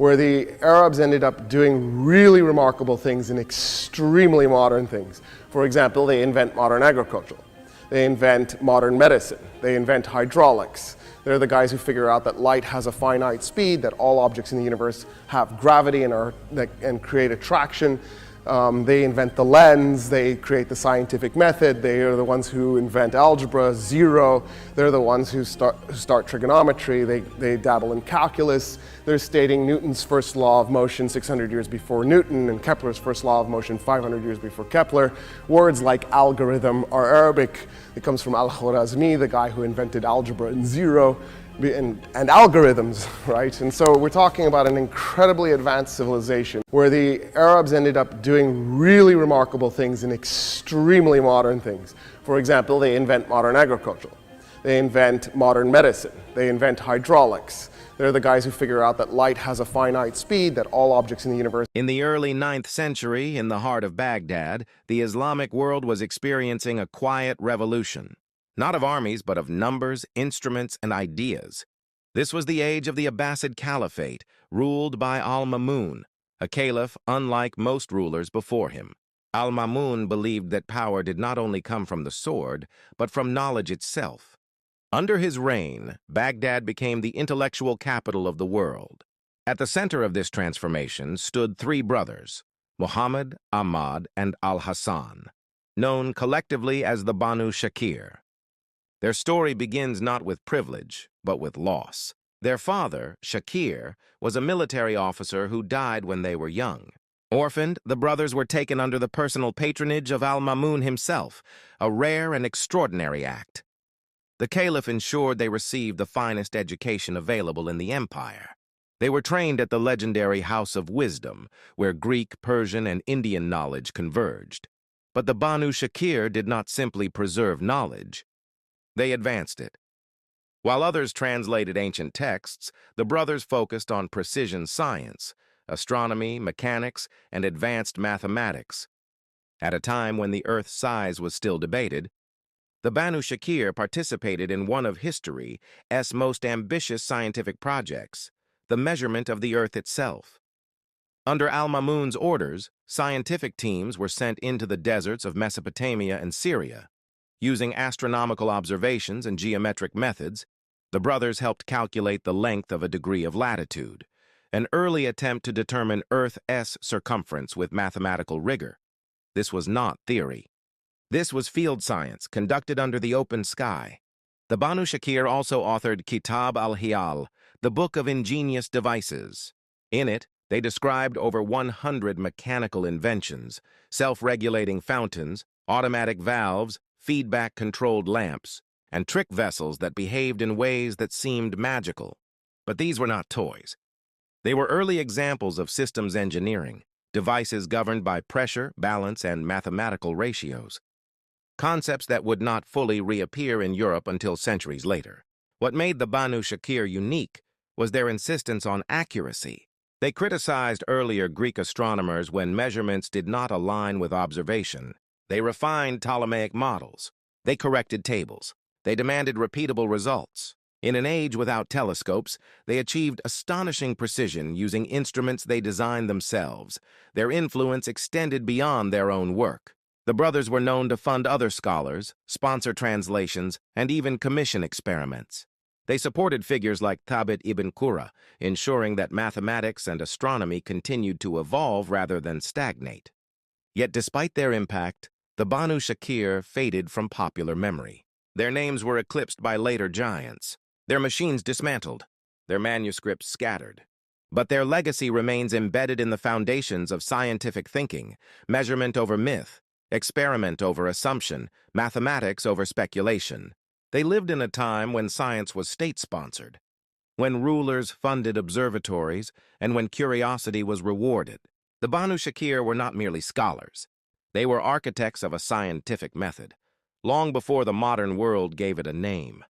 where the Arabs ended up doing really remarkable things and extremely modern things. For example, they invent modern agriculture. They invent modern medicine. They invent hydraulics. They're the guys who figure out that light has a finite speed, that all objects in the universe have gravity and create attraction. They invent the lens, they create the scientific method, they are the ones who invent algebra, zero, they're the ones who start trigonometry, they dabble in calculus, they're stating Newton's first law of motion 600 years before Newton and Kepler's first law of motion 500 years before Kepler. Words like algorithm are Arabic. It comes from Al-Khwarizmi, the guy who invented algebra and zero. And algorithms, right? And so we're talking about an incredibly advanced civilization where the Arabs ended up doing really remarkable things and extremely modern things. For example, they invent modern agriculture. They invent modern medicine. They invent hydraulics. They're the guys who figure out that light has a finite speed, that all objects in the universe. In the early 9th century, in the heart of Baghdad, the Islamic world was experiencing a quiet revolution. Not of armies, but of numbers, instruments, and ideas. This was the age of the Abbasid Caliphate, ruled by Al-Mamun, a caliph unlike most rulers before him. Al-Mamun believed that power did not only come from the sword, but from knowledge itself. Under his reign, Baghdad became the intellectual capital of the world. At the center of this transformation stood three brothers, Muhammad, Ahmad, and Al-Hassan, known collectively as the Banu Shakir. Their story begins not with privilege, but with loss. Their father, Shakir, was a military officer who died when they were young. Orphaned, the brothers were taken under the personal patronage of Al-Mamun himself, a rare and extraordinary act. The caliph ensured they received the finest education available in the empire. They were trained at the legendary House of Wisdom, where Greek, Persian, and Indian knowledge converged. But the Banu Shakir did not simply preserve knowledge. They advanced it. While others translated ancient texts, the brothers focused on precision science, astronomy, mechanics, and advanced mathematics. At a time when the Earth's size was still debated, the Banu Shakir participated in one of history's most ambitious scientific projects, the measurement of the Earth itself. Under Al-Mamun's orders, scientific teams were sent into the deserts of Mesopotamia and Syria. Using astronomical observations and geometric methods, the brothers helped calculate the length of a degree of latitude, an early attempt to determine Earth's circumference with mathematical rigor. This was not theory. This was field science conducted under the open sky. The Banu Shakir also authored Kitab al-Hiyal, the Book of Ingenious Devices. In it, they described over 100 mechanical inventions, self-regulating fountains, automatic valves, feedback-controlled lamps, and trick vessels that behaved in ways that seemed magical. But these were not toys. They were early examples of systems engineering, devices governed by pressure, balance, and mathematical ratios. Concepts that would not fully reappear in Europe until centuries later. What made the Banu Shakir unique was their insistence on accuracy. They criticized earlier Greek astronomers when measurements did not align with observation. They refined Ptolemaic models. They corrected tables. They demanded repeatable results. In an age without telescopes, they achieved astonishing precision using instruments they designed themselves. Their influence extended beyond their own work. The brothers were known to fund other scholars, sponsor translations, and even commission experiments. They supported figures like Thabit ibn Qurra, ensuring that mathematics and astronomy continued to evolve rather than stagnate. Yet despite their impact, the Banu Shakir faded from popular memory. Their names were eclipsed by later giants, their machines dismantled, their manuscripts scattered. But their legacy remains embedded in the foundations of scientific thinking, measurement over myth, experiment over assumption, mathematics over speculation. They lived in a time when science was state-sponsored, when rulers funded observatories, and when curiosity was rewarded. The Banu Shakir were not merely scholars. They were architects of a scientific method, long before the modern world gave it a name.